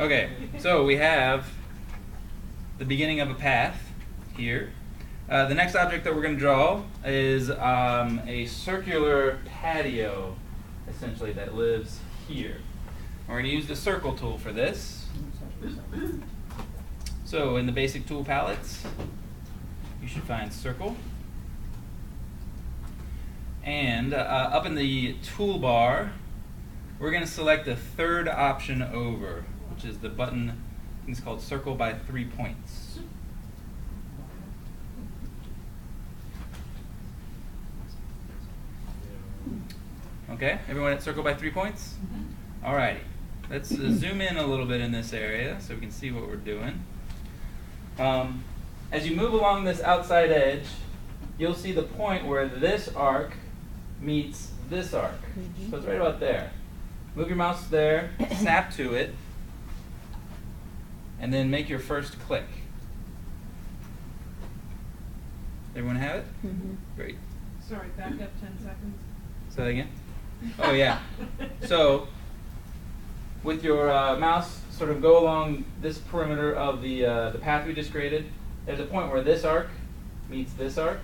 Okay, so we have the beginning of a path here. The next object that we're going to draw is a circular patio, essentially, that lives here. We're going to use the circle tool for this. So in the basic tool palettes, you should find circle. And up in the toolbar, we're going to select the third option over, which is the button, I think it's called circle by 3 points. Okay, everyone at circle by 3 points? Alrighty, let's zoom in a little bit in this area so we can see what we're doing. As you move along this outside edge, you'll see the point where this arc meets this arc. So it's right about there. Move your mouse there, snap to it, and then make your first click. Everyone have it? Great. Sorry, back up 10 seconds. Say that again? Oh yeah. So with your mouse, sort of go along this perimeter of the path we just created. There's a point where this arc meets this arc.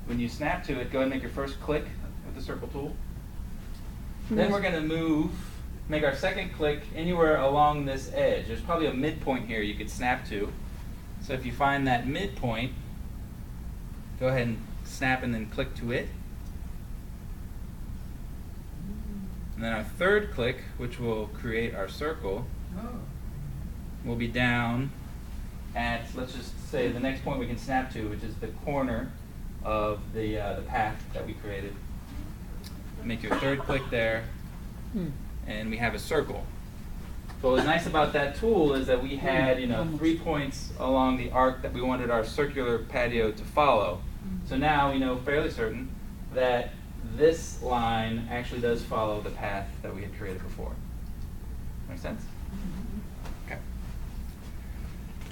When you snap to it, go ahead and make your first click with the circle tool. Then we're going to make our second click anywhere along this edge. There's probably a midpoint here you could snap to. So if you find that midpoint, go ahead and snap and then click to it. And then our third click, which will create our circle, will be down at, let's just say, the next point we can snap to, which is the corner of the path that we created. Make your third click there, and we have a circle. So what's nice about that tool is that we had 3 points along the arc that we wanted our circular patio to follow. So now we know fairly certain that this line actually does follow the path that we had created before. Make sense? Okay.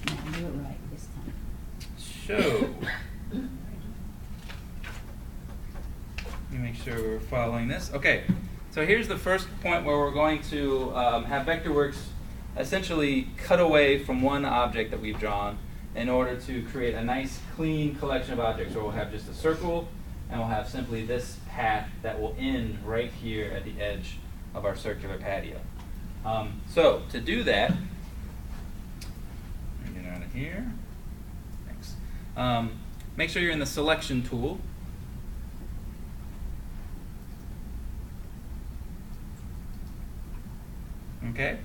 Now do it right this time. So, let me make sure we're following this. Okay, so here's the first point where we're going to have Vectorworks essentially cut away from one object that we've drawn in order to create a nice clean collection of objects where we'll have just a circle and we'll have simply this path that will end right here at the edge of our circular patio. So to do that, let me get out of here. Thanks. Make sure you're in the selection tool. Okay.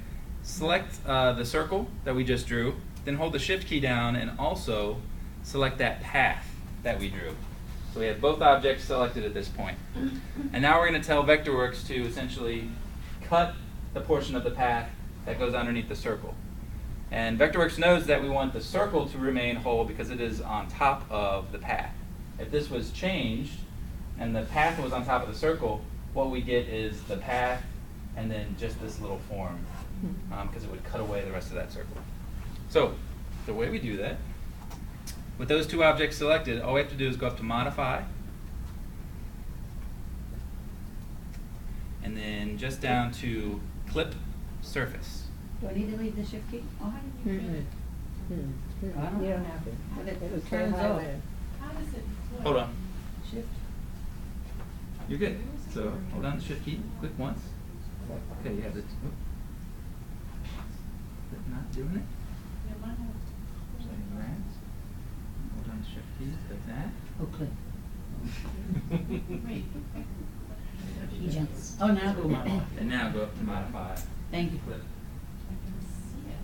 Select the circle that we just drew, then hold the Shift key down and also select that path that we drew. So we have both objects selected at this point. And now we're going to tell Vectorworks to essentially cut the portion of the path that goes underneath the circle. And Vectorworks knows that we want the circle to remain whole because it is on top of the path. If this was changed and the path was on top of the circle, what we get is the path and then just this little form because it would cut away the rest of that circle. So the way we do that, with those two objects selected, all we have to do is go up to Modify, and then just down to Clip Surface. Do I need to leave the shift key on? You don't have to. But it It turns off. How does it flip? Hold on. Shift. You're good. So hold down the Shift key, click once. Okay, you have the. Is it not doing it? Yeah, mine has- Hold on the Shift key, like that. Oh, click. Wait. He jumps. Oh, now go modify. And now go up to Modify. Thank you. Clip. I can see it.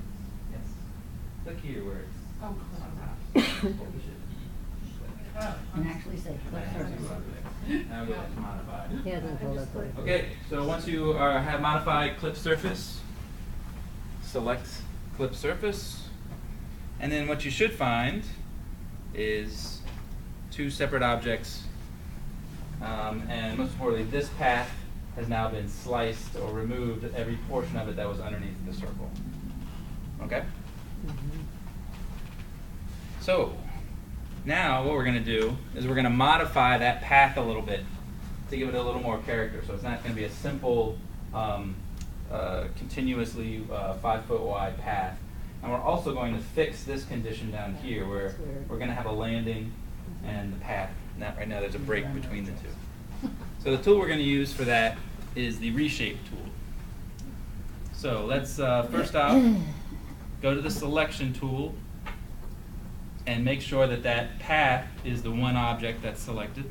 Yes. Click here where it's Oh, on click. top. Hold the Shift key. Click. Oh, And actually say click Now go surface. up there. Now go up to Modify. He hasn't pulled up the. Okay, so once you have modified Clip Surface, select Clip Surface, and then what you should find is two separate objects, and most importantly, this path has now been sliced or removed every portion of it that was underneath the circle. Okay? So, now what we're going to do is we're going to modify that path a little bit to give it a little more character. So it's not going to be a simple continuously 5 foot wide path. And we're also going to fix this condition down here where That's weird. we're going to have a landing and the path. Now, right now there's a break between the two. So the tool we're going to use for that is the reshape tool. So let's first off go to the selection tool and make sure that that path is the one object that's selected.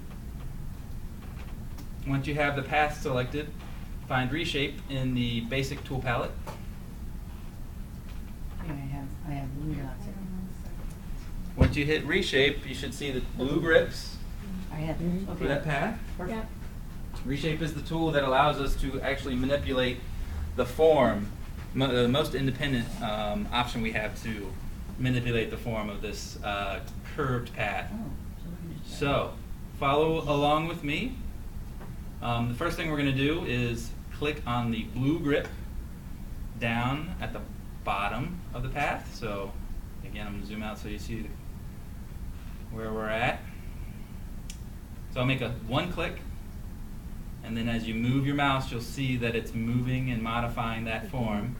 Once you have the path selected, find reshape in the basic tool palette. Here I have blue dots. Once you hit reshape, you should see the blue grips I have, for that path. Perfect. Reshape is the tool that allows us to actually manipulate the form, the most independent option we have to manipulate the form of this curved path. Oh, so we're gonna just. So, follow along with me. The first thing we're going to do is click on the blue grip down at the bottom of the path. So, again, I'm going to zoom out so you see where we're at. So I'll make a one click, and then as you move your mouse, you'll see that it's moving and modifying that form.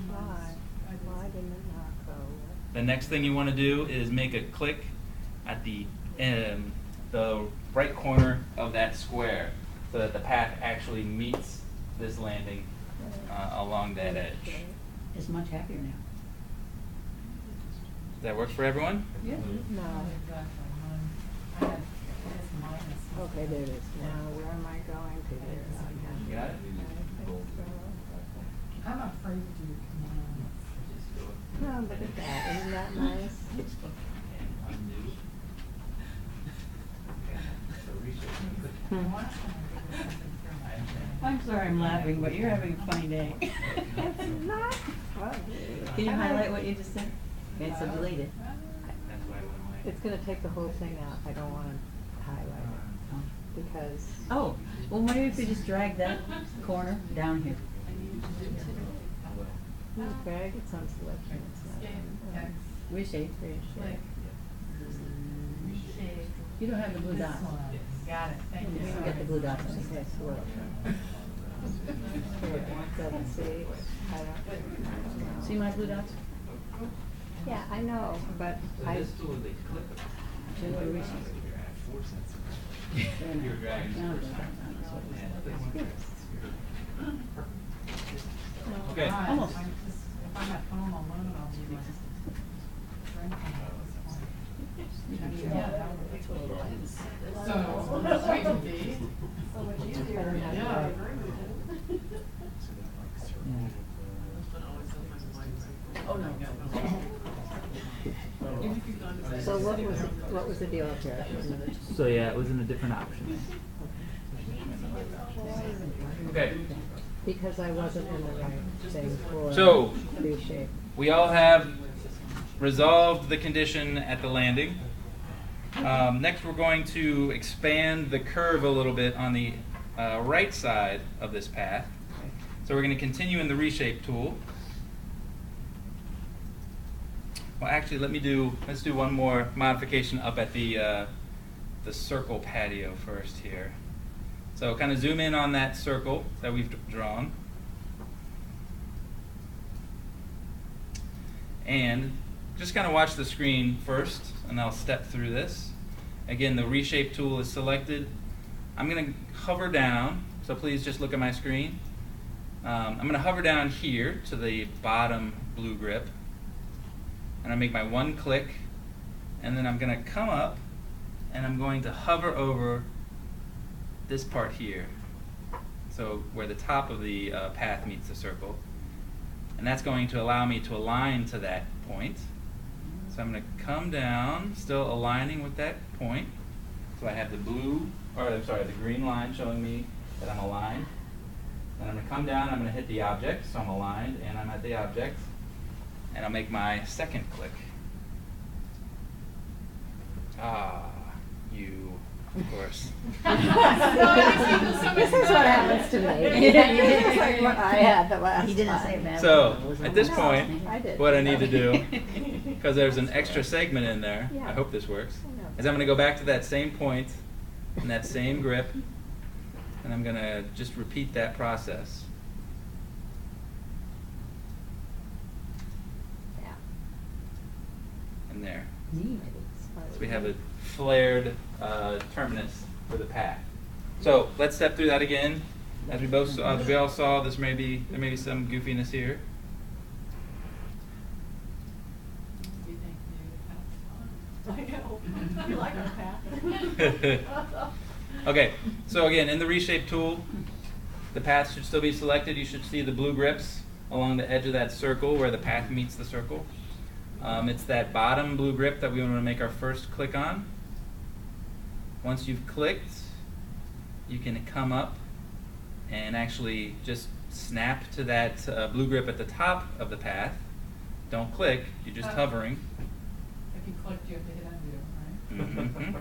Why didn't it not go? The next thing you want to do is make a click at the right corner of that square so that the path actually meets this landing along that edge. It's much happier now. Does that work for everyone? Yeah. No. I had this minus. Okay, there it is. Now, where am I going to here? You got it? I'm afraid to do commands. No, look at that. Isn't that nice? I want to do something for my I'm sorry I'm laughing, but you're having a funny day. It's not funny. Can you highlight what you just said? Okay, so delete it. It's gonna take the whole thing out. I don't wanna highlight it because. Oh, well maybe if you just drag that corner down here. Drag, it's on selection. It's not on, Reshape. reshape. You don't have the blue dots. Got it, thank you. You get the blue dots. Okay, so what? Here, 176. I don't. See my blue dots? Yeah, I know, but I. Should we reshape? You're dragging. Now blue dots on this one. Okay. Almost. I'm just, if I'm at home alone, I'll be like drinking at this point. Yeah, that would be cool. So, we can be. I don't have Yeah. to- Oh, no. So what was the deal up here? So yeah, it was in a different option. Okay. Because I wasn't in the right thing for So- reshape. We all have resolved the condition at the landing. Next, we're going to expand the curve a little bit on the right side of this path. So we're going to continue in the reshape tool. Well, actually, let's do one more modification up at the circle patio first here. So kind of zoom in on that circle that we've drawn. And just kind of watch the screen first, and I'll step through this. Again, the reshape tool is selected. I'm going to hover down, so please just look at my screen. I'm going to hover down here to the bottom blue grip, and I make my one click, and then I'm going to come up, and I'm going to hover over this part here, so where the top of the path meets the circle. And that's going to allow me to align to that point. So I'm going to come down, still aligning with that point. So I have the the green line showing me that I'm aligned. Then I'm going to come down, I'm going to hit the object, so I'm aligned, and I'm at the object. And I'll make my second click. Of course. This is what happens to me. This is like what I had the last He didn't time. say that. So, at this point, I did. what I need to do, because there's an extra segment in there, Yeah. I hope this works, I know. is I'm going to go back to that same point and that same grip, and I'm going to just repeat that process. in there. Neat. So we have a flared terminus for the path. So let's step through that again. As we all saw, there may be some goofiness here. Do you think maybe the path's fine? I know. You like our path. Okay, so again, in the reshape tool, the path should still be selected. You should see the blue grips along the edge of that circle where the path meets the circle. It's that bottom blue grip that we want to make our first click on. Once you've clicked, you can come up and actually just snap to that blue grip at the top of the path. Don't click, you're just hovering. If you clicked, you have to hit undo, right? Mhm.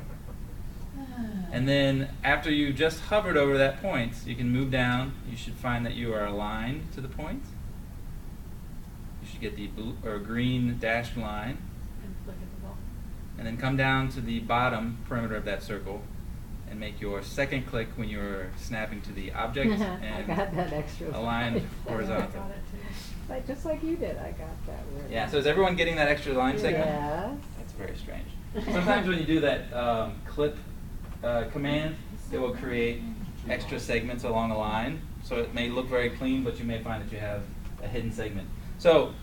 And then after you just hovered over that point, you can move down. You should find that you are aligned to the point. You should get the blue or green dashed line. And click at the ball. And then come down to the bottom perimeter of that circle and make your second click when you're snapping to the object I and got that extra. align slide. horizontal. I got it too. Like, just like you did, I got that. Really. Yeah, so is everyone getting that extra line segment? Yes. That's very strange. Sometimes when you do that clip command, it will create extra segments along a line. So it may look very clean, but you may find that you have a hidden segment. So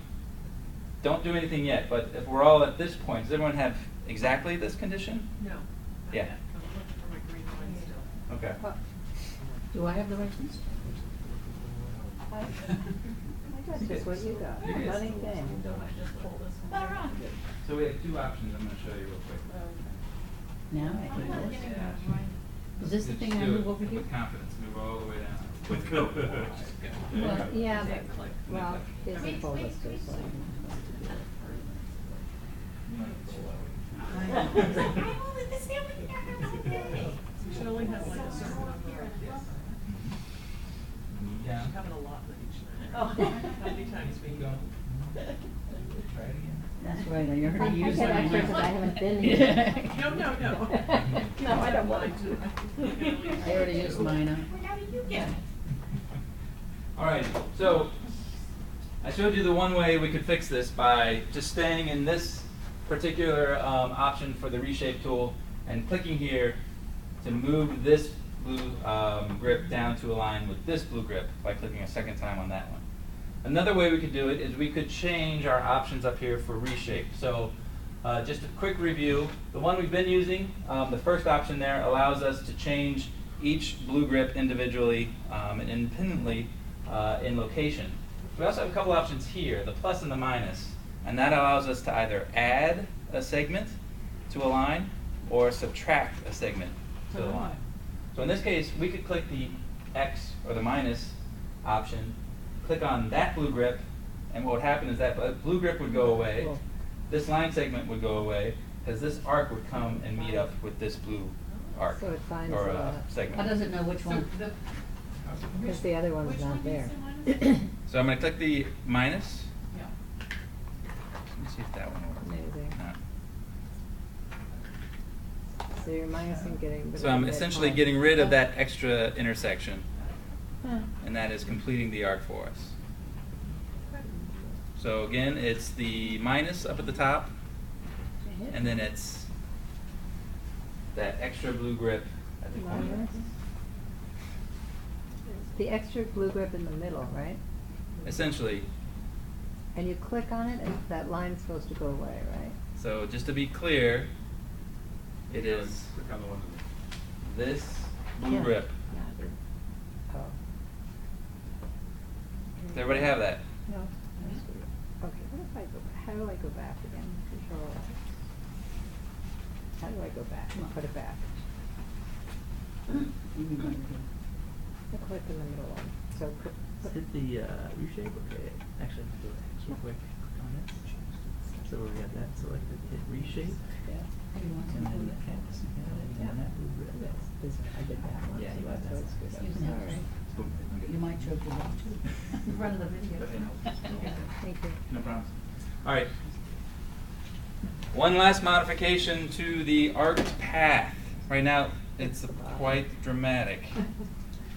don't do anything yet, but if we're all at this point, does everyone have exactly this condition? No. not Yeah. yet. I'm looking for my green line still. Okay. Do I have the right ones? I got just what you got. Yes. Funny thing. Don't I just pull this one? So we have two options I'm going to show you real quick. Now I can do this. Yeah. Is this the Just thing I do move it over here? with confidence. Move all the way down. Well, yeah, Say but, click. well, here's a full list of so You should only have like a certain number of this. Yeah. You have an allotment each night. How many times we go? Try it again. That's right, I already I used get mine. extra 'cause I haven't been here. No, no, no. No, I don't want Mine too. I already used mine up. All right, so I showed you the one way we could fix this by just staying in this particular option for the reshape tool and clicking here to move this blue grip down to align with this blue grip by clicking a second time on that one. Another way we could do it is we could change our options up here for reshape. So just a quick review. The one we've been using, the first option there allows us to change each blue grip individually and independently in location. We also have a couple options here, the plus and the minus, and that allows us to either add a segment to a line or subtract a segment to the line. So in this case, we could click the X or the minus option, click on that blue grip, and what would happen is that blue grip would go away, Cool. this line segment would go away, because this arc would come and meet up with this blue arc So it finds or How segment. does it know which one? Because the other one's Which not one do you there. say minus? So I'm going to click the minus. Yeah. Let me see if that one works. Amazing. No. So you're minusing getting. So I'm essentially getting rid of that extra intersection, Huh. and that is completing the arc for us. So again, it's the minus up at the top, and then it's that extra blue grip at the corner. Minus. The extra blue grip in the middle, right? Essentially, And you click on it, and that line's supposed to go away, right? so just to be clear, it is this blue Yeah. grip. Yeah, I did. Oh. Does everybody have that? No. Okay, what if I go, how do I go back again? Control. How do I go back and put it back? I click in the middle one, so. Hit the reshape. Okay, actually, I have to do it real quick. Click on it. So we got that selected. Hit reshape, Yeah. and then okay, and then that blue grip. I did that one. Yeah, you got so that. it's good. You I'm can have sorry. it. You might choke your mouth too. Run the video. Thank you. No problem. All right. One last modification to the arced path. Right now, it's quite dramatic.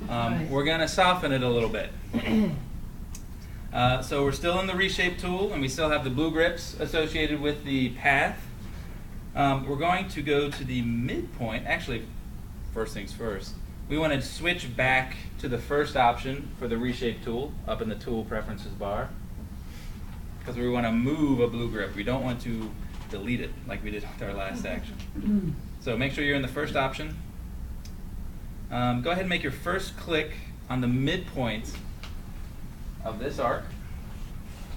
We're going to soften it a little bit. So we're still in the reshape tool, and we still have the blue grips associated with the path. We're going to go to the midpoint. Actually, first things first, we want to switch back to the first option for the reshape tool up in the tool preferences bar, because we want to move a blue grip. We don't want to delete it like we did with our last action. So make sure you're in the first option. Go ahead and make your first click on the midpoint of this arc.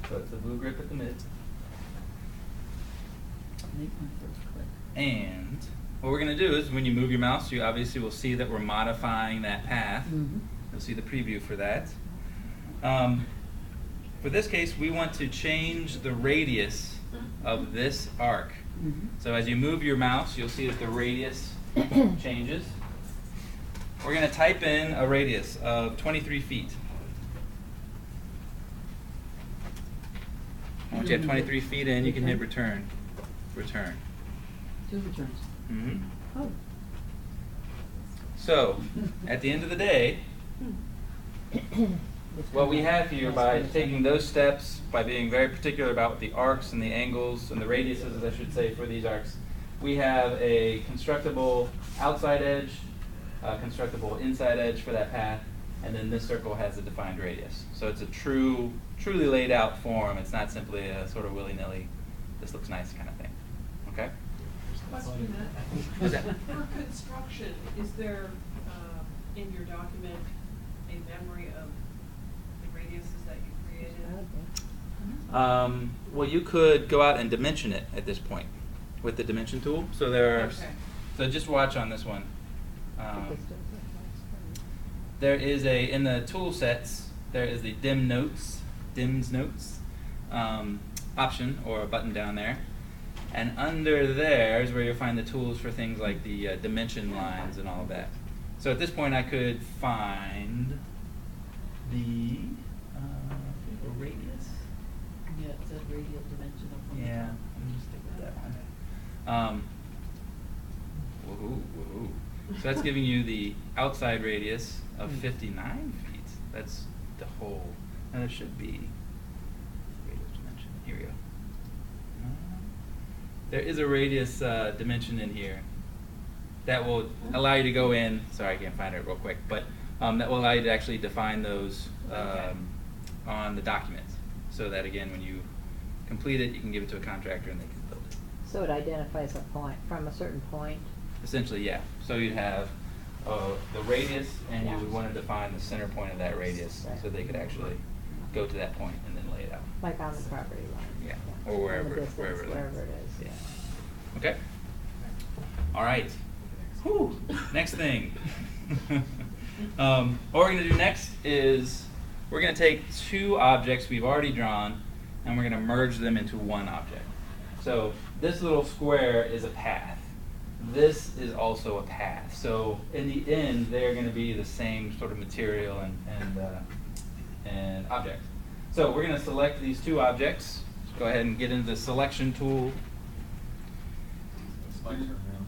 So it's the blue grip at the mid. Make my first click. And what we're going to do is when you move your mouse, you obviously will see that we're modifying that path. Mhm. You'll see the preview for that. For this case, we want to change the radius of this arc. Mhm. So as you move your mouse, you'll see that the radius changes. We're going to type in a radius of 23 feet. Once you have 23 feet in, you can hit return. Return. 2 returns. Mhm. Oh. So, at the end of the day, what we have here, by taking those steps, by being very particular about the arcs and the angles and the radiuses, as I should say, for these arcs, we have a constructible outside edge, a constructible inside edge for that path, and then this circle has a defined radius. So it's a truly laid out form. It's not simply a sort of willy-nilly, this looks nice kind of thing. Okay? Question What's that? for construction, is there, in your document, a memory of the radiuses that you created? Well, you could go out and dimension it at this point with the dimension tool. So there are, Okay. so just watch on this one. There is a, in the tool sets, there is the dims notes option or a button down there. And under there is where you'll find the tools for things like the dimension lines and all of that. So at this point I could find the radius. Yeah, it says radial dimension up on the Yeah, top. let me just stick with that one. Woohoo. So that's giving you the outside radius of 59 feet. That's the whole. Now there should be radius dimension. Here we go. There is a radius dimension in here that will allow you to go in. Sorry, I can't find it real quick, but that will allow you to actually define those on the document, so that again, when you complete it, you can give it to a contractor and they can build it. So it identifies a point, from a certain point. Essentially, yeah. So you'd have the radius, and you would want to define the center point of that radius, Right. so they could actually go to that point and then lay it out. Like on the property line. Yeah, or wherever, In the distance, wherever it is. Yeah. Okay. All right. Whew. Next thing. What we're going to do next is we're going to take two objects we've already drawn, and we're going to merge them into one object. So this little square is a path. This is also a path. So in the end, they're going to be the same sort of material and object. So we're going to select these two objects. Go ahead and get into the selection tool. It's my turn now.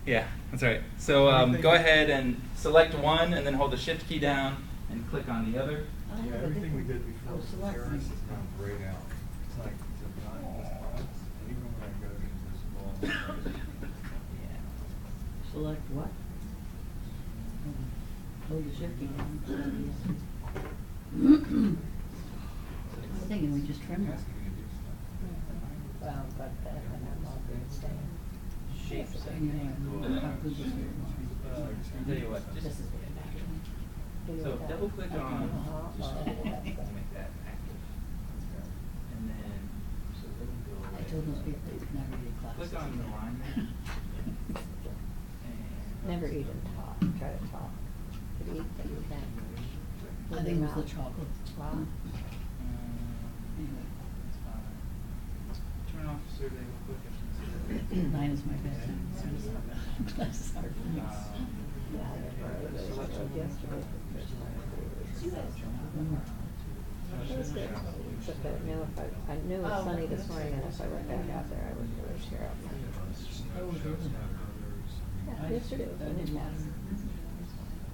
Yeah, that's right. So go ahead and select one, and then hold the Shift key down and click on the other. Yeah, everything we did before, Oh, select Paris me. is now grayed out. It's like, it's not this class, and even when I go to this ball. Select what? Hold the shift key down. I'm thinking we just trim it. Well, but then I'm all good staying. Shape And you want, how good is it? Tell you what, This just is what it is. so double click on just Uh-huh. to make that active, and then so then go I told those people they could never read class. click on the line there. And Never eat and talk, try to talk. But eat, but you can't. I think it was the chocolate. Wow. Anyway, that's fine. Turn off survey real quick. I should see that. mine is my best. Class is hard for me. Yeah, I never yesterday. It was good. Except that I knew if I knew it was sunny this morning, and if I went back out there, I would really scare up. Oh, really? Yeah, yesterday was overcast.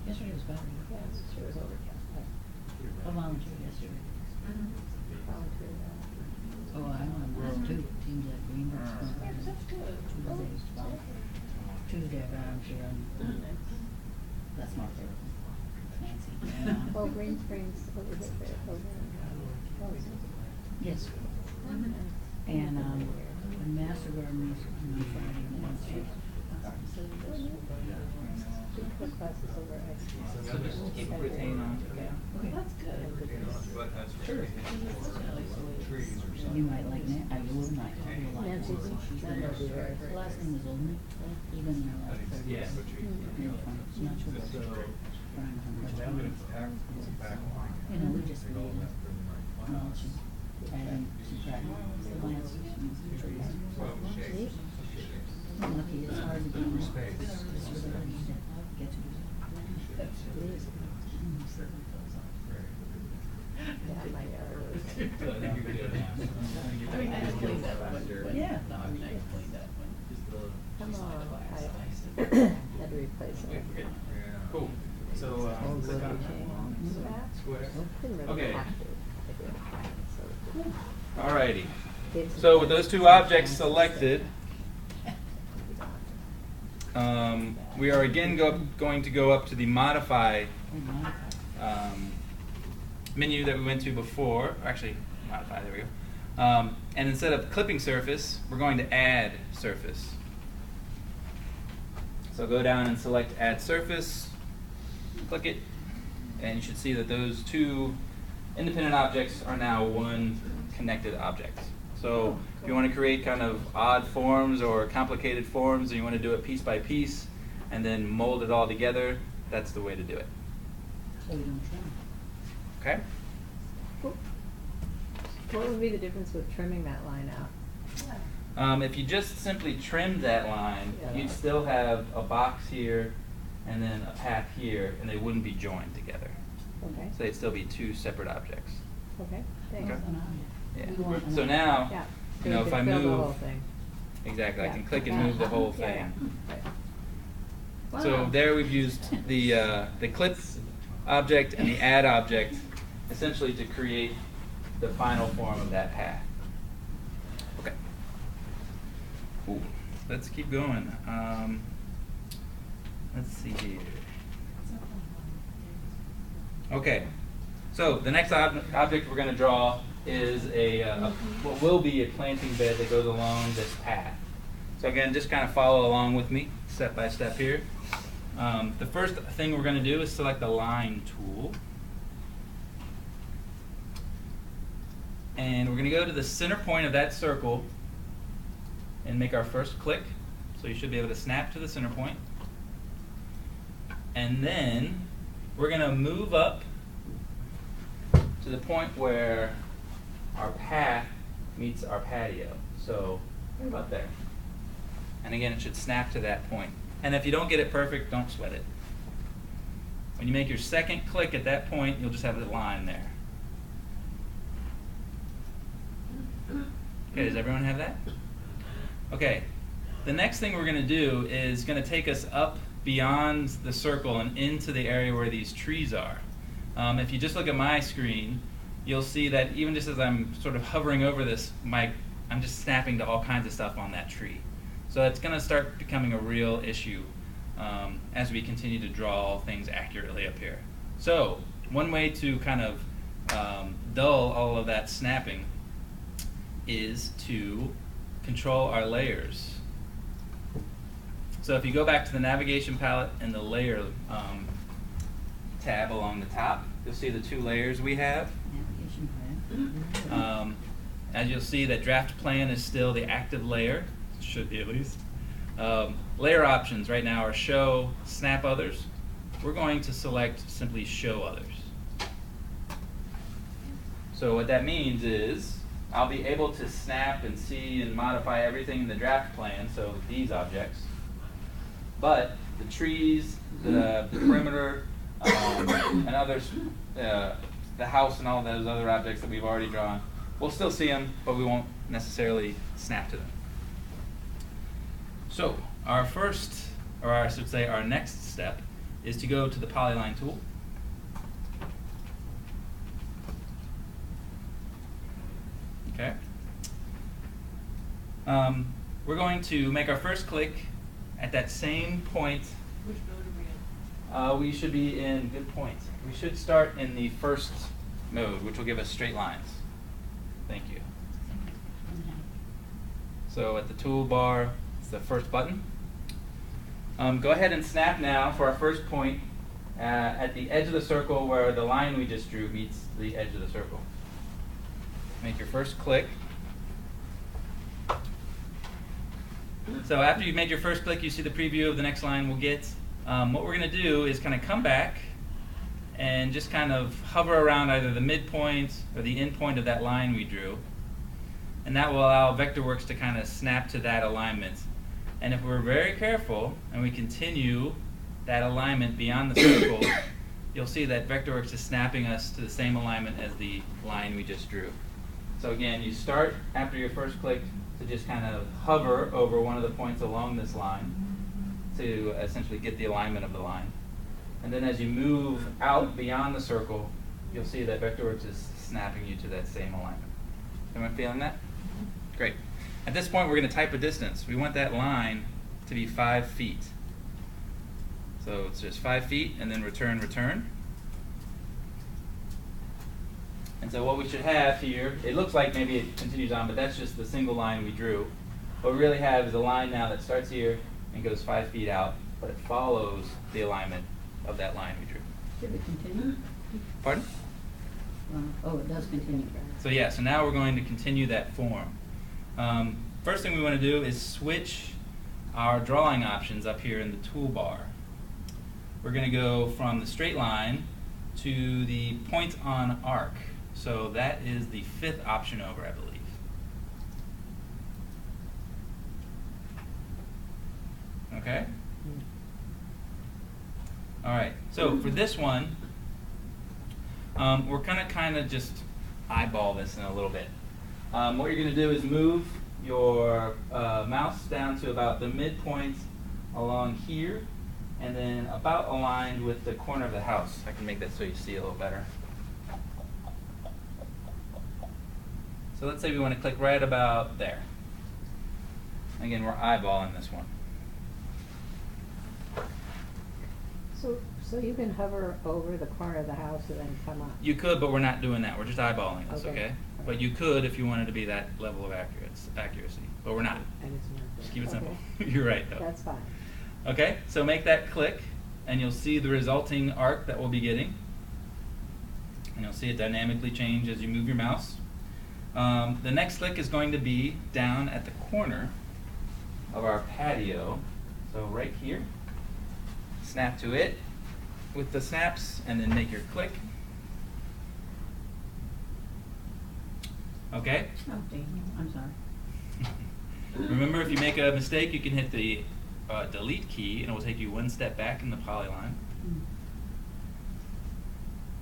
Yesterday was better. Yeah, yesterday was overcast. I volunteered yesterday. Volunteered, Oh, I volunteered too. seems like green. Yeah, that's good. Tuesday around here, that's my favorite. Fancy. Oh, Green Springs over there, over Yes. And, the Master Garden was on Friday, and then she, the classes over at So just keep retain on. okay. That's good. But that's Sure. trees or something. You might like Nan, I will not, you'll like Nancy's, her. She's that very would be very- Her last name was Olney, even in her last 30 Yeah. years. Real fun. It's not sure what So, Brian which Hunter. now that it's back, back on. You know, we just They all need have been like mulching, adding some practice, the plants, some trees. well, Neat. shapes. I'm lucky, it's hard to do. Space. It's really hard to get to. Yeah, my yard was. I mean, I just cleaned that one. Yeah. No, I mean, I cleaned that one. Come on, I had to replace it. Cool. So, Old click wood on chain. square. Didn't really Okay. have to. I did. So Alrighty. it's- So with those two objects selected, we are again going to go up to the modify menu that we went to before. Actually, modify, there we go. And instead of clipping surface, we're going to add surface. So go down and select add surface, click it, and you should see that those two independent objects are now one connected object. So if you want to create kind of odd forms or complicated forms, and you want to do it piece by piece, and then mold it all together, that's the way to do it. So you don't trim. Okay? What would be the difference with trimming that line out? If you just simply trimmed that line, Yeah. you'd still have a box here and then a path here, and they wouldn't be joined together. Okay, So they'd still be two separate objects. okay, thanks. Okay. We Yeah. want So an- now, Yeah. you know, So if you I can fill the whole move, thing. exactly, I Yeah. can click and Yeah. move the whole Yeah, thing. yeah. Right. So Wow. there we've used the clip object and the add object essentially to create the final form of that path. Okay. Cool. Let's keep going. Let's see here. Okay. So the next object we're going to draw is what will be a planting bed that goes along this path. So again, just kind of follow along with me step by step here. The first thing we're going to do is select the line tool. And we're going to go to the center point of that circle and make our first click. So you should be able to snap to the center point. And then we're going to move up to the point where our path meets our patio. So right about there. And again, it should snap to that point. And if you don't get it perfect, don't sweat it. When you make your second click at that point, you'll just have a line there. Okay, does everyone have that? Okay, the next thing we're going to do is going to take us up beyond the circle and into the area where these trees are. If you just look at my screen, you'll see that even just as I'm sort of hovering over this, I'm just snapping to all kinds of stuff on that tree. So it's going to start becoming a real issue as we continue to draw things accurately up here. So one way to kind of dull all of that snapping is to control our layers. So if you go back to the navigation palette and the layer tab along the top, you'll see the two layers we have. Navigation plan. As you'll see, that draft plan is still the active layer, should be at least. Layer options right now are show, snap others. We're going to select simply show others. So what that means is I'll be able to snap and see and modify everything in the draft plan, so these objects. But the trees, the perimeter, and others, the house and all those other objects that we've already drawn, we'll still see them, but we won't necessarily snap to them. So our first, or I should say our next step, is to go to the polyline tool. Okay. We're going to make our first click at that same point. Which mode are we in? We should be in, good point. We should start in the first mode, which will give us straight lines. Thank you. So at the toolbar, it's the first button. Go ahead and snap now for our first point at the edge of the circle where the line we just drew meets the edge of the circle. Make your first click. So after you've made your first click, you see the preview of the next line we'll get. What we're going to do is kind of come back and just kind of hover around either the midpoint or the end point of that line we drew. And that will allow Vectorworks to kind of snap to that alignment. And if we're very careful and we continue that alignment beyond the circle, you'll see that Vectorworks is snapping us to the same alignment as the line we just drew. So again, you start after your first click to just kind of hover over one of the points along this line to essentially get the alignment of the line. And then as you move out beyond the circle, you'll see that Vectorworks is snapping you to that same alignment. Everyone feeling that? Great. At this point, we're going to type a distance. We want that line to be 5 feet. So it's just 5 feet and then return, return. And so what we should have here, it looks like maybe it continues on, but that's just the single line we drew. What we really have is a line now that starts here and goes 5 feet out, but it follows the alignment of that line we drew. Should it continue? Pardon? Oh, it does continue. So yeah, so now we're going to continue that form. First thing we want to do is switch our drawing options up here in the toolbar. We're going to go from the straight line to the point on arc. So that is the 5th option over, I believe. Okay? All right, so for this one, we're going to kind of just eyeball this in a little bit. What you're going to do is move your mouse down to about the midpoint along here, and then about aligned with the corner of the house. I can make that so you see a little better. So let's say we want to click right about there. Again, we're eyeballing this one. So you can hover over the corner of the house and then come up. You could, but we're not doing that. We're just eyeballing this, okay? Okay. But you could if you wanted to be that level of accuracy, but we're not. And it's not there. Just keep it simple. Okay. You're right, though. That's fine. Okay, so make that click, and you'll see the resulting arc that we'll be getting. And you'll see it dynamically change as you move your mouse. The next click is going to be down at the corner of our patio. So right here, snap to it with the snaps, and then make your click. Okay? Oh, I'm sorry. Remember, if you make a mistake, you can hit the delete key, and it will take you one step back in the polyline.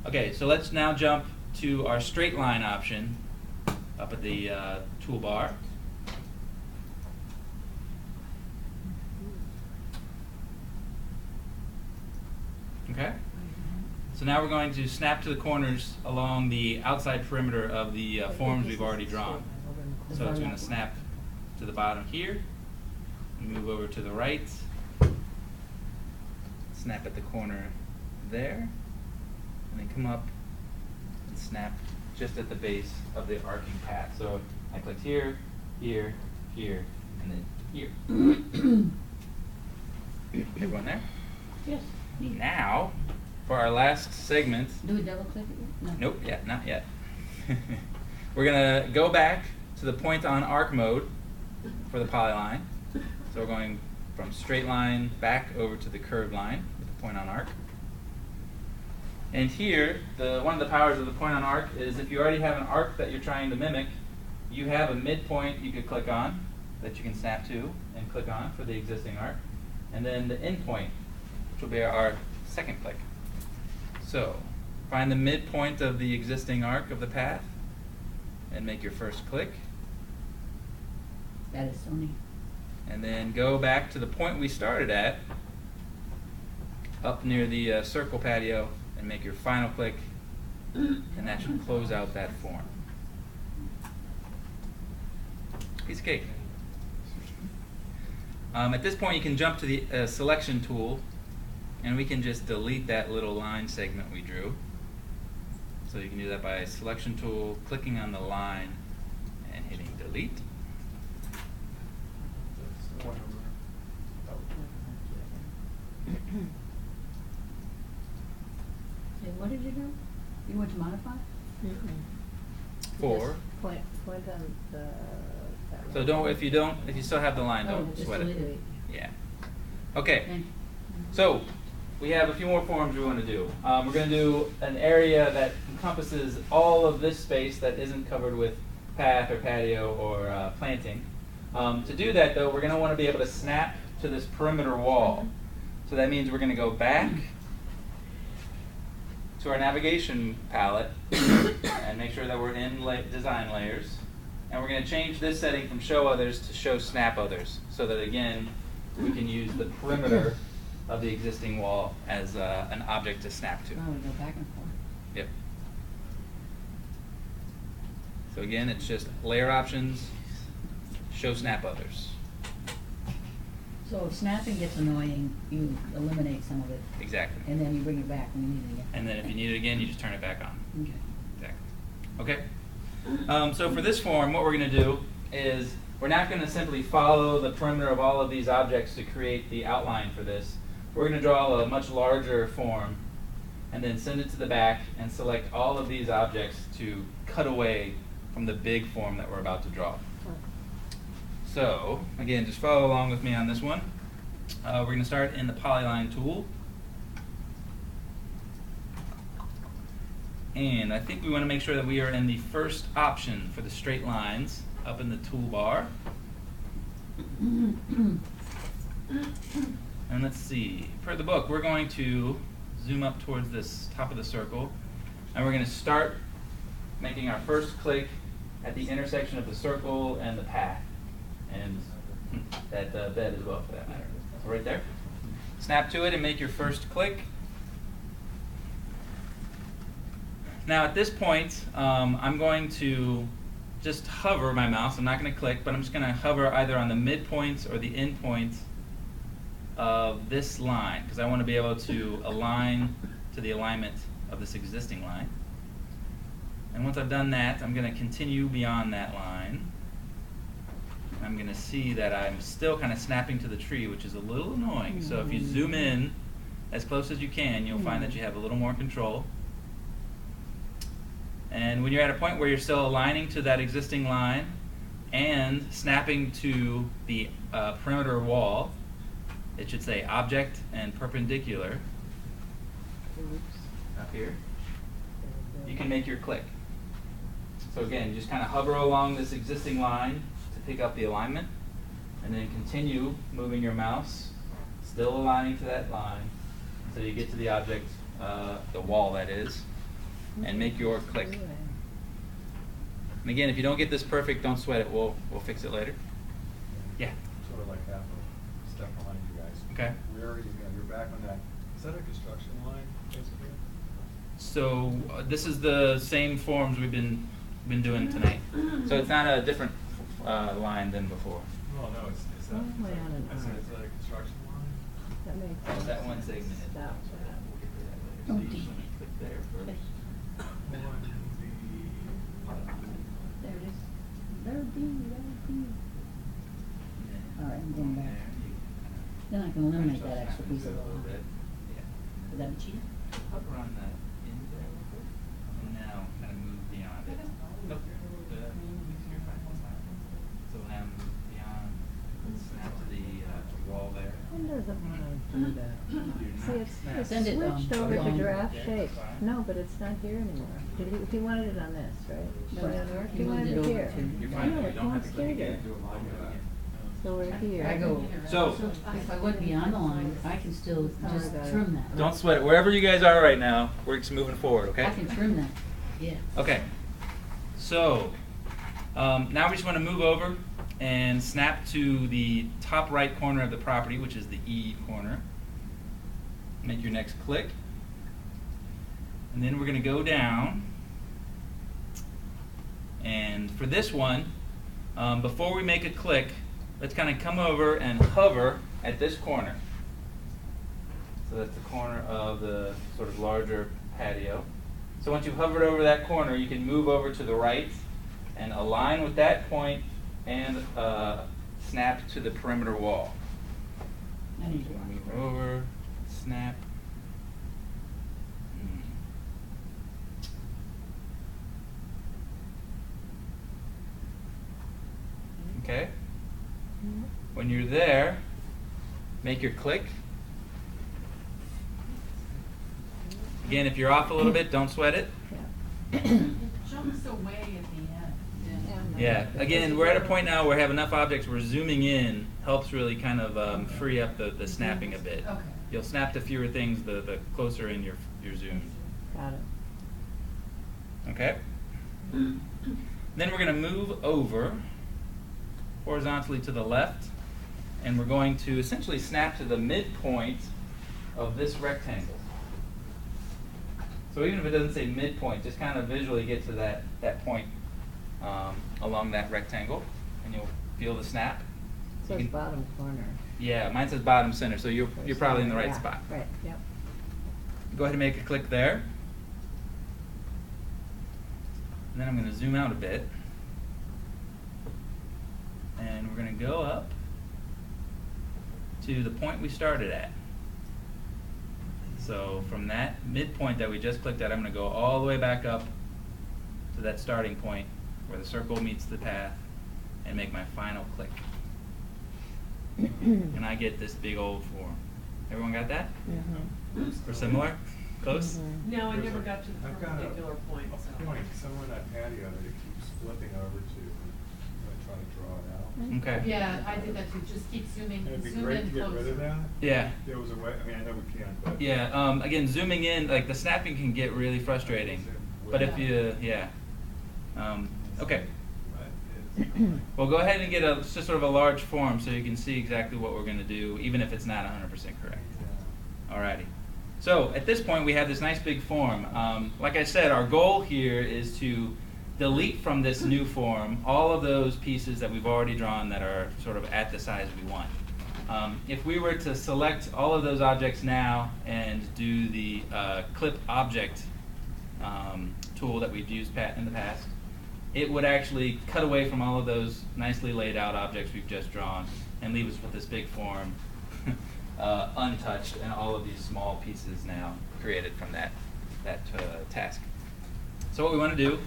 Okay, so let's now jump to our straight line option up at the toolbar. Okay? So now we're going to snap to the corners along the outside perimeter of the forms we've already drawn. So it's going to snap to the bottom here, move over to the right, snap at the corner there, and then come up and snap just at the base of the arcing path. So I clicked here, here, here, and then here. Everyone there? Yes. Now, for our last segment. Do we double click it? No. Nope, yeah, not yet. We're going to go back to the point on arc mode for the polyline. So we're going from straight line back over to the curved line with the point on arc. And here, one of the powers of the point on arc is if you already have an arc that you're trying to mimic, you have a midpoint you could click on that you can snap to and click on for the existing arc. And then the end point, which will be our second click. So find the midpoint of the existing arc of the path and make your first click. That is so neat. And then go back to the point we started at, up near the circle patio, and make your final click, and that should close out that form. Piece of cake. At this point, you can jump to the selection tool, and we can just delete that little line segment we drew. So you can do that by selection tool, clicking on the line, and hitting delete. That's one over. And what did you do? You went to modify? Four. Point on the. that So one. don't, if you still have the line, Oh, don't just sweat delete it. it. Yeah. Okay. Thank you. So we have a few more forms we want to do. We're going to do an area that encompasses all of this space that isn't covered with path or patio or planting. To do that, though, we're going to want to be able to snap to this perimeter wall. So that means we're going to go back to our navigation palette and make sure that we're in design layers. And we're going to change this setting from show others to show snap others, so that again we can use the perimeter of the existing wall as an object to snap to. Oh, we go back and forth. Yep. So again, it's just layer options, show snap others. So if snapping gets annoying, you eliminate some of it, Exactly. and then you bring it back when you need it again. And then if you need it again, you just turn it back on. Okay. Exactly. Okay. So for this form, what we're going to do is we're not going to simply follow the perimeter of all of these objects to create the outline for this. We're going to draw a much larger form and then send it to the back and select all of these objects to cut away from the big form that we're about to draw. So, again, just follow along with me on this one. We're going to start in the polyline tool. And I think we want to make sure that we are in the first option for the straight lines up in the toolbar. And let's see, per the book, we're going to zoom up towards this top of the circle, and we're going to start making our first click at the intersection of the circle and the path, and that bed as well for that matter. So right there. Snap to it and make your first click. Now at this point, I'm going to just hover my mouse. I'm not going to click, but I'm just going to hover either on the midpoints or the endpoints of this line, because I want to be able to align to the alignment of this existing line. And once I've done that, I'm going to continue beyond that line. And I'm going to see that I'm still kind of snapping to the tree, which is a little annoying. So if you zoom in as close as you can, you'll find that you have a little more control. And when you're at a point where you're still aligning to that existing line and snapping to the perimeter wall, it should say object and perpendicular up here. You can make your click. So again, you just kind of hover along this existing line to pick up the alignment, and then continue moving your mouse, still aligning to that line, until you get to the object, the wall that is, and make your click. And again, if you don't get this perfect, don't sweat it. We'll fix it later. Yeah. Sort of like half a step behind you guys. Okay. We already, you're back on that. Is that a construction line, basically? So this is the same forms we've been doing tonight. So it's not a different line than before. No, it's that. Oh, my God. Is that a construction line? That makes Oh, sense. that one segment. Stop that. We'll get to that later. Oh, So you just want to click there first. There it is. There be. All right, I'm going back. Then I can eliminate that extra piece of the line. Would that be cheaper? Hover on the end there real quick, and now kind of move beyond it. Nope. You're fine. So now move beyond, snap to the wall there. One doesn't want to do that. See, it's Send it, switched over to along. giraffe Yeah, shape. fine. No, but it's not here anymore. He wanted it on this, right? No, He he wanted moved it it over here. to- You're No, fine. You it don't have wants to click here. again. Do a line again. So we're here. I go. So If I went beyond the line, I can still just got it. trim that. don't sweat it. Wherever you guys are right now, we're just moving forward, okay? I can trim that. Yeah. Okay. So now we just want to move over and snap to the top right corner of the property, which is the E corner. Make your next click. And then we're going to go down. And for this one, before we make a click, let's kind of come over and hover at this corner. So that's the corner of the sort of larger patio. So once you've hovered over that corner, you can move over to the right and align with that point and snap to the perimeter wall. I need to Move over, snap. Okay. When you're there, make your click. Again, if you're off a little bit, don't sweat it. It jumps away at the end. Yeah. Again, we're at a point now where we have enough objects where zooming in helps really kind of free up the snapping a bit. Okay. You'll snap to fewer things the closer in your zoom. Got it. Okay? Then we're going to move over horizontally to the left, and we're going to essentially snap to the midpoint of this rectangle. So even if it doesn't say midpoint, just kind of visually get to that point along that rectangle, and you'll feel the snap. It says bottom corner. Yeah, mine says bottom center, so you're probably in the right Yeah, spot. Right, yep. Go ahead and make a click there. And then I'm going to zoom out a bit. And we're going to go up to the point we started at. So from that midpoint that we just clicked at, I'm going to go all the way back up to that starting point where the circle meets the path and make my final click. And I get this big old form. Everyone got that? Mm-hmm. Or similar? Close? No, I There's never a- got to the I've got perpendicular point, a so. point somewhere in that patio that it keeps flipping over to when I try to draw it out. Okay. Yeah, I did that too, just keep zooming, And it'd be zoom great to in get rid of closer. that. Yeah. If there was a way, I mean, I know we can't, but. Yeah, again, zooming in, like the snapping can get really frustrating. But if you, yeah. Okay. Well, go ahead and get just sort of a large form so you can see exactly what we're going to do, even if it's not 100% correct. Alrighty. So at this point, we have this nice big form. Like I said, our goal here is to delete from this new form all of those pieces that we've already drawn that are sort of at the size we want. If we were to select all of those objects now and do the clip object tool that we've used in the past, it would actually cut away from all of those nicely laid out objects we've just drawn and leave us with this big form untouched and all of these small pieces now created from that task. So what we want to do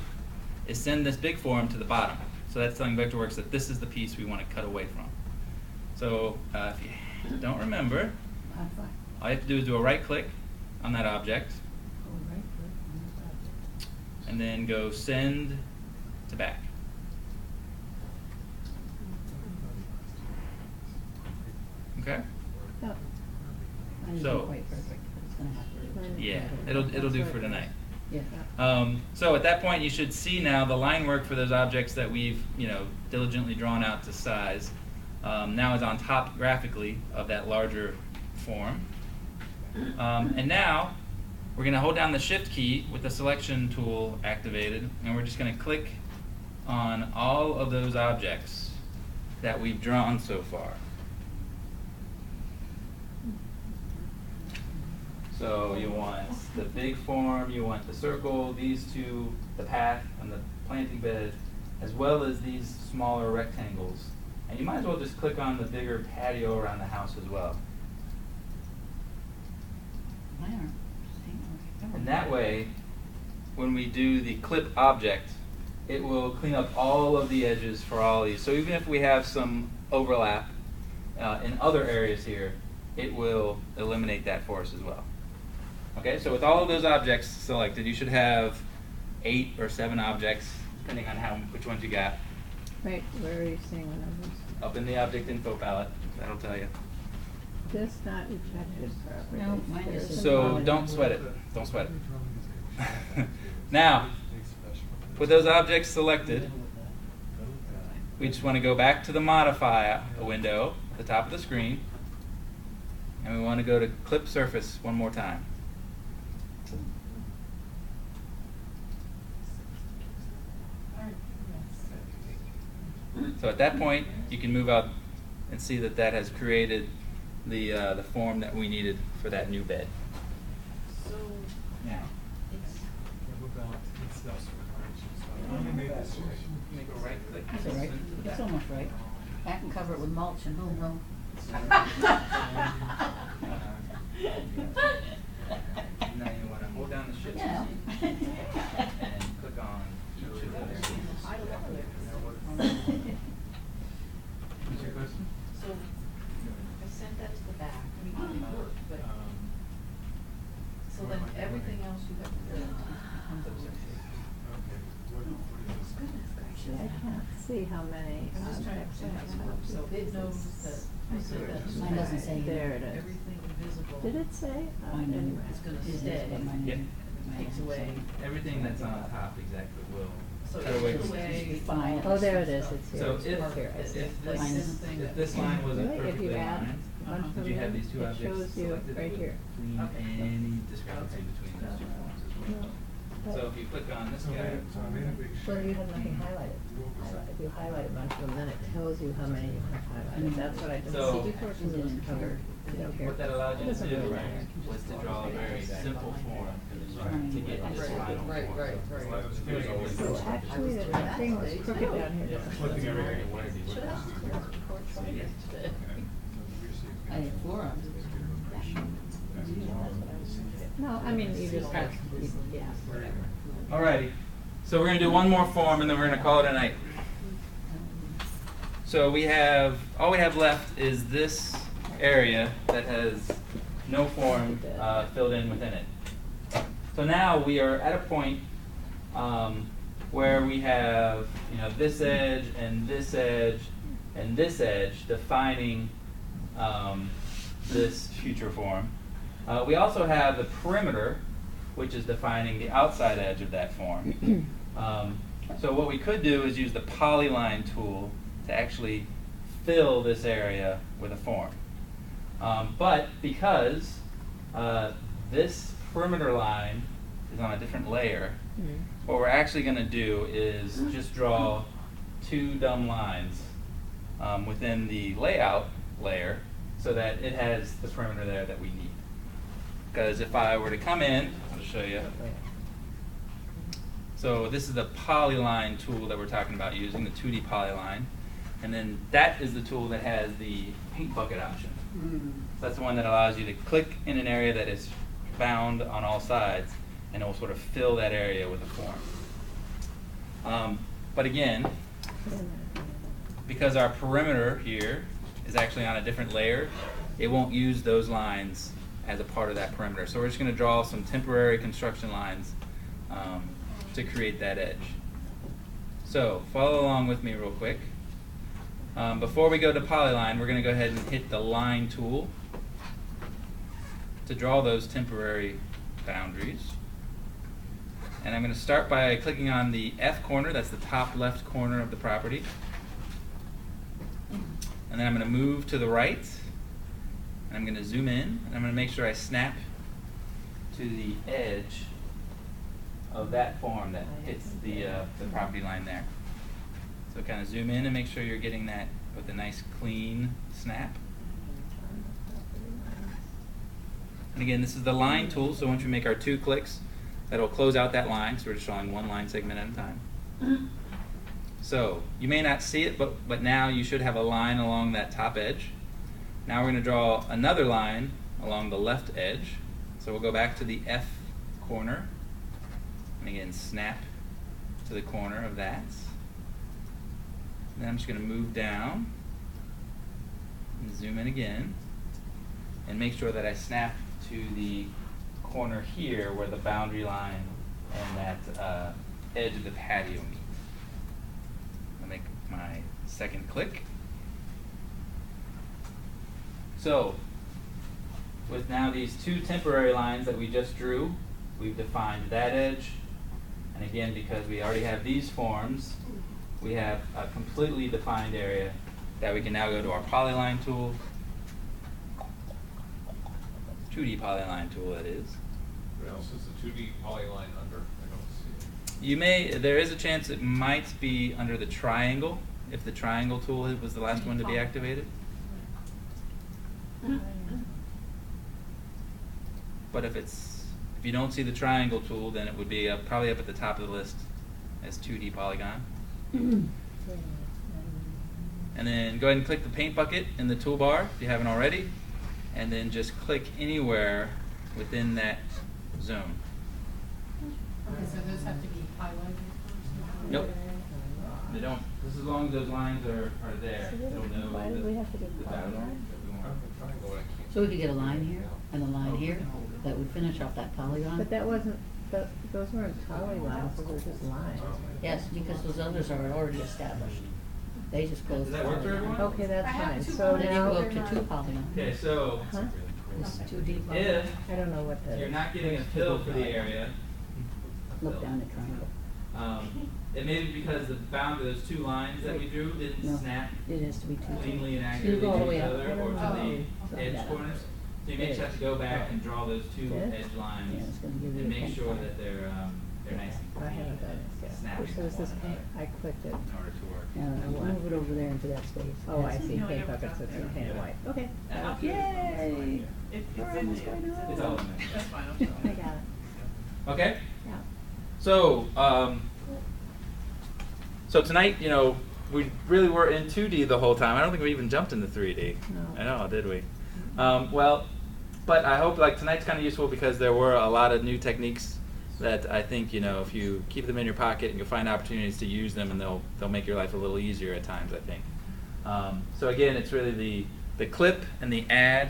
is send this big form to the bottom. So that's telling Vectorworks that this is the piece we want to cut away from. So if you don't remember, Modify. all you have to do is do a right click on that object Go right click on this object. and then go send to back. Okay? Yep. Mine So- isn't quite perfect, but it's gonna have to do. Yeah, it'll do for tonight. Yeah. So at that point, you should see now the line work for those objects that we've diligently drawn out to size. Now is on top graphically of that larger form. And now we're going to hold down the Shift key with the selection tool activated, and we're just going to click on all of those objects that we've drawn so far. So you want the big form, you want the circle, these two, the path and the planting bed, as well as these smaller rectangles. And you might as well just click on the bigger patio around the house as well. Mine aren't saying, okay. And that way, when we do the clip object, it will clean up all of the edges for all these. So even if we have some overlap in other areas here, it will eliminate that for us as well. Okay, so with all of those objects selected, you should have 8 or 7 objects, depending on which ones you got. Right, where are you seeing the numbers? Up in the object info palette, that'll tell you. This not effective property. No, mine There's isn't. a So problem. don't sweat it. Don't sweat it. Now, with those objects selected, we just want to go back to the modify window at the top of the screen, and we want to go to clip surface one more time. So at that point, you can move out and see that that has created the form that we needed for that new bed. So, Now, it's, make a right click. That's all right. It's almost right. I can cover it with mulch and boom, boom. Now you want to hold down the shift key Yeah. and click on each of those. What's your question? So, I sent that to the back, I mean, it worked, but, so then everything else you have to do. I can't see how many I'm just trying to objects I understand how this have. works, so it knows that I said that. Mine doesn't say. There it is. Everything invisible. Did it say? Mine Anyway. It's gonna It is, stay. but mine Yep. Takes away. Everything that's on top exactly will. So cut away it takes from- away. Fine. Oh, there it is, it's here. So It's if, here, I see it. if Mine this, is- if this line wasn't Really? If perfectly you add aligned, a bunch would of you have them, these two it objects shows you selected? right It would here. clean Okay. any discrepancy between those two forms as well. No, So but- if you click on this So I guy, made a big Well, you shape. have nothing highlighted. If you highlight a bunch of them, then it tells you how many you have highlighted. That's what I did. So- See, before it doesn't cover, you know, here. what that allowed you It to doesn't do really matter. was to draw a very simple form to get this final form. Right. So actually, the thing was crooked down here. Flipping everything away. Should have asked the court Friday today. I had 4 of them. No, I mean, you just have, yeah. Alrighty, so we're gonna do one more form and then we're gonna call it a night. So all we have left is this area that has no form filled in within it. So now we are at a point where we have, this edge and this edge and this edge defining this future form. We also have the perimeter, which is defining the outside edge of that form. So what we could do is use the polyline tool to actually fill this area with a form. But because this perimeter line is on a different layer, what we're actually going to do is just draw 2 dumb lines within the layout layer so that it has the perimeter there that we need. Because if I were to come in, I'll show you. So this is the polyline tool that we're talking about using, the 2D polyline. And then that is the tool that has the paint bucket option. So that's the one that allows you to click in an area that is bound on all sides, and it will sort of fill that area with a form. But again, because our perimeter here is actually on a different layer, it won't use those lines as a part of that perimeter. So we're just going to draw some temporary construction lines to create that edge. So follow along with me real quick. Before we go to polyline, we're going to go ahead and hit the line tool to draw those temporary boundaries. And I'm going to start by clicking on the F corner, that's the top left corner of the property. And then I'm going to move to the right, and I'm going to zoom in, and I'm going to make sure I snap to the edge of that form that hits the property line there. So kind of zoom in and make sure you're getting that with a nice clean snap. And again, this is the line tool, so once we make our 2 clicks, that'll close out that line, so we're just drawing 1 line segment at a time. So you may not see it, but now you should have a line along that top edge. Now we're going to draw another line along the left edge. So we'll go back to the F corner, and again snap to the corner of that. And then I'm just going to move down and zoom in again and make sure that I snap to the corner here where the boundary line and that edge of the patio meet. I'll make my second click. So with now these 2 temporary lines that we just drew, we've defined that edge. And again, because we already have these forms, we have a completely defined area that we can now go to our polyline tool, 2D polyline tool that is. What else is the 2D polyline under? I don't see it. There is a chance it might be under the triangle, if the triangle tool was the last one to be activated. But if you don't see the triangle tool, then it would be probably up at the top of the list as 2D polygon. And then go ahead and click the paint bucket in the toolbar if you haven't already, and then just click anywhere within that zone. Okay, so those have to be highlighted first? Nope. They don't. Just as long as those lines are there, So it'll know why did the, we have to do the boundary polygon? that we want. So we could get a line here and a line here that would finish off that polygon? But that wasn't, those weren't polylines, those were just lines. Yes, because those others are already established. They just close. Does that work for everyone? Okay, that's I have fine, two so Then you go now, up to 2 polygons. Okay, so huh? This 2D polygon. if I don't know what the. you're not getting a fill for the area, Look down the triangle. it may be because the bound of those 2 lines that we drew didn't No. snap It has to be 2. cleanly and You accurately go all the to way each up. other or to Oh. the edge corners. So you may just have to go back and draw those 2 This? edge lines Yeah, it's gonna give you and a make paint sure color. that they're nice and I clean haven't done and this yet. snapping So is to this one paint, another I clicked it. in order to work. Move it over there into that space. Oh, I That's- see, No, I paint never buckets, got it's there. painted white, okay. Yeah. Yay! It's We're in almost there. going home. It's all in there. That's fine, I'll I show you. got it, Okay? yeah. So tonight, we really were in 2D the whole time. I don't think we even jumped into 3D. No. I know, did we? But I hope tonight's kind of useful because there were a lot of new techniques that I think, if you keep them in your pocket and you'll find opportunities to use them, and they'll make your life a little easier at times, I think. So again, it's really the clip and the add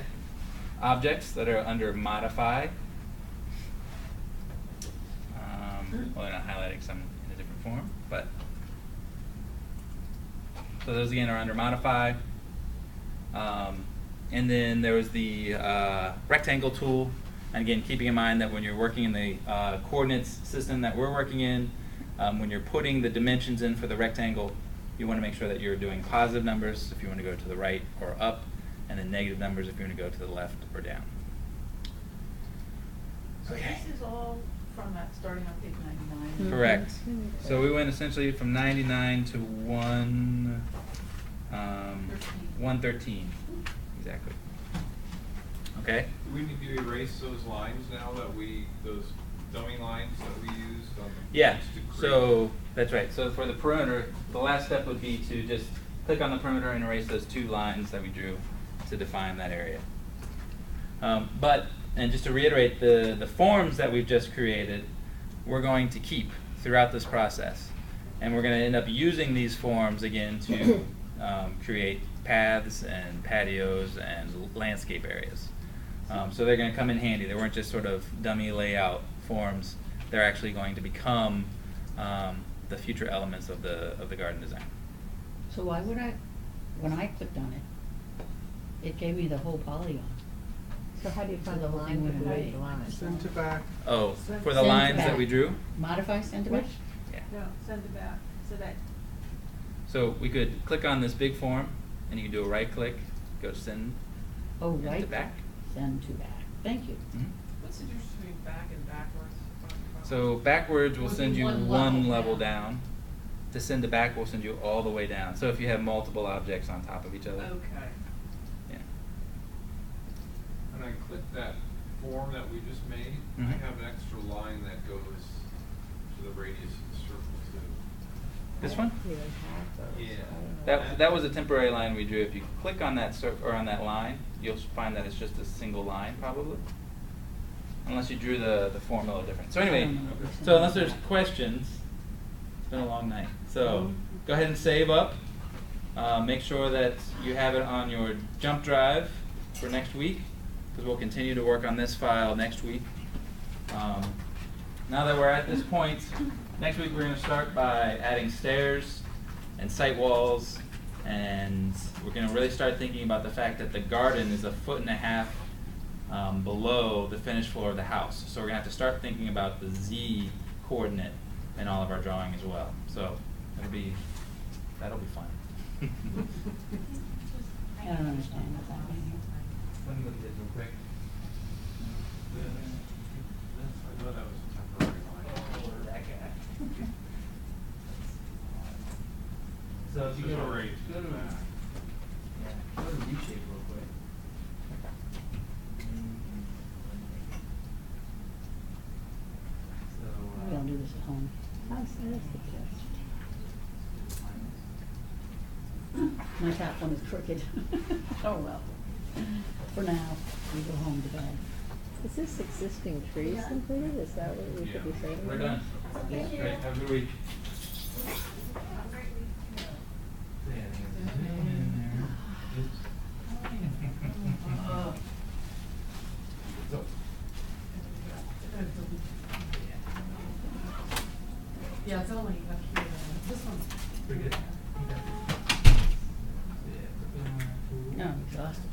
objects that are under modify. Well, they're not highlighting because I'm in a different form, but so those again are under modify. And then there was the rectangle tool. And again, keeping in mind that when you're working in the coordinates system that we're working in, when you're putting the dimensions in for the rectangle, you want to make sure that you're doing positive numbers if you want to go to the right or up, and then negative numbers if you want to go to the left or down. So this is all from that, starting on page 99? Correct. So we went essentially from 99 to 113. Exactly. Okay. Do we need to erase those lines now those dummy lines that we used on the Yeah. page to create? So that's right. So for the perimeter, the last step would be to just click on the perimeter and erase those 2 lines that we drew to define that area. And just to reiterate, the forms that we've just created, we're going to keep throughout this process. And we're going to end up using these forms again to create paths and patios and landscape areas. So they're going to come in handy. They weren't just sort of dummy layout forms. They're actually going to become the future elements of the garden design. So why would when I clicked on it, it gave me the whole polygon. So how do you find So the the whole thing line went with the away. right lines? Send to back. Oh, for the Send lines back. that we drew? Modify, send to back? Which? Yeah. No, send it back, so that, So we could click on this big form, and you can do a right click, go to send, Oh, and right. to back. Send to back. Thank you. Mhm. what's the difference between back and backwards? So backwards will Would send be you one one level level down. down. To send to back will send you all the way down. So if you have multiple objects on top of each other. Okay. Yeah. When I click that form that we just made, I Mhm. have an extra line that goes to the radius of the circle too. This one? You don't have those. Yeah. I don't know. That was a temporary line we drew. If you click on that or on that line, you'll find that it's just a single line probably. Unless you drew the formula different. So anyway, so unless there's questions, it's been a long night. So go ahead and save up. Make sure that you have it on your jump drive for next week, because we'll continue to work on this file next week. Now that we're at this point, next week we're going to start by adding stairs and site walls, and we're going to really start thinking about the fact that the garden is 1.5 feet below the finished floor of the house. So we're going to have to start thinking about the Z coordinate in all of our drawing as well. So that'll be fun. I don't understand what's happening here. Let me look at this real quick. I thought that was a temporary line. That guy. So if you This is go already to back. yeah, go to reshape real quick. home. How's that suggest? My top one is crooked. Oh, well. For now, we go home to bed. Is this existing trees completed? Is that what we should be saying? We're done. Yeah. Great, have a good week. Yeah, it's only up here. This one's. Pretty good. No, I'm exhausted.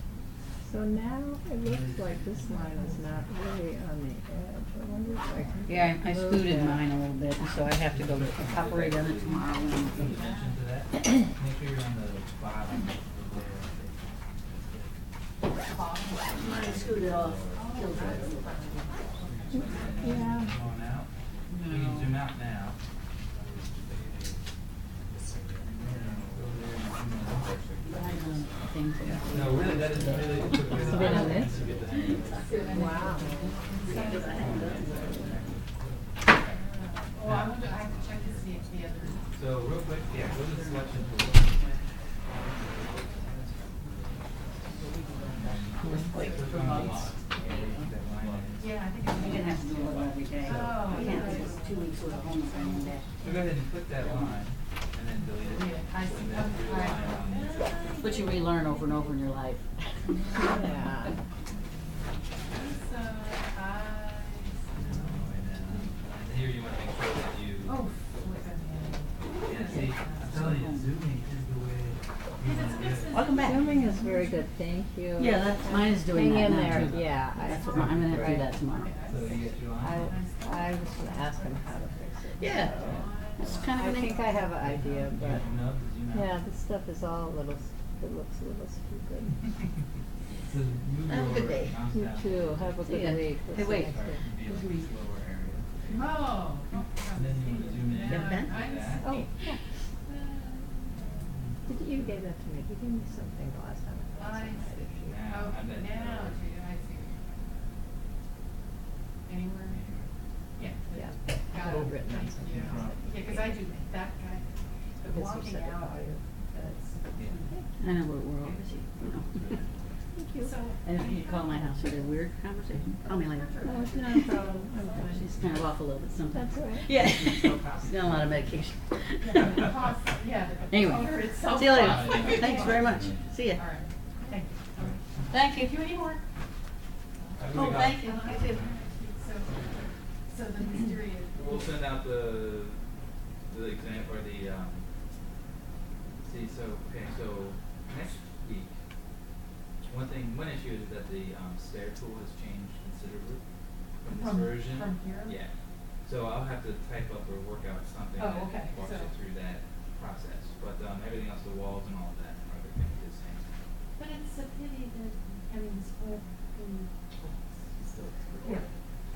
So now it looks like this line is not really on the edge. I wonder if I can. Yeah, I move scooted that. mine a little bit, and so I have to go operate on it tomorrow. Pay attention to that. Make sure you're on the bottom of Mine scooted off. Feels good. Yeah. Going out. We can zoom out now. Things that- No, really, that is really. Is it on this? To get the hang of it. Wow. Oh, I wonder, I have to check to see if the other. So real quick, yeah, go to the selection tool. Click on unlock. Yeah, I think You're gonna have to do it every day. Oh, I can't yeah. do 2 weeks with a home assignment day. So go ahead and click that line and then delete it. Yeah, I see. And then do the line on the inside. But you relearn over and over in your life. Yeah. And here you want to make sure that you. Oh, look at Yeah, see, I'm telling you, zooming is the way you want to do it. Welcome back. Zooming is very good, thank you. Yeah, that's, mine is doing Hang that in now there, too. yeah. That's what, I'm gonna have to do Right. that tomorrow. So you get your I line. was gonna ask him how to fix it. Yeah. It's kind of I an. think I have an idea, but, Zoom up, zoom out. yeah, this stuff is all a little, it looks a little stupid. So move Have a good your day. mouse You down. too, have a See good ya. week. Hey, We'll see wait. you next Sorry, week. it'd be like this lower area. Oh. And then you want to zoom in. You have a pen? like that. Oh, yeah. You gave that to me, you gave me something last time. I see. Now, Oh, I bet you now, know. I see. Anywhere? Yeah. Yeah. Got I've it. written on Thank something you. else. Yeah, cause I do that guy, the Because you walking said it out, while you- that's. I know we're all busy, you know. Thank you. So. And if you call my house with a weird conversation, call me later. No, it's not a problem. I'm fine. She's kind of off a little bit sometimes. That's all right. Yeah. She's got a lot of medication. Yeah, the cost, yeah, the Anyway, cover itself. see you later. costs like Thanks very much. See ya. All right, thank you. All right. Thank If you any more? Have a good Oh, week. thank you. You too. So the mysterious. We'll send out the exam or the see. So okay. So next week, one issue is that the stair tool has changed considerably from this version. From here? Yeah. So I'll have to type up or work out something Oh, that okay. walks So- you through that process. But everything else, the walls and all of that, are going to be the same. But it's a pity that, I mean, it's what, Still yeah,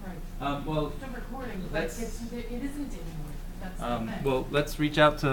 right. Well, It's a recording, but let's- it isn't anymore, that's the thing. well, let's reach out to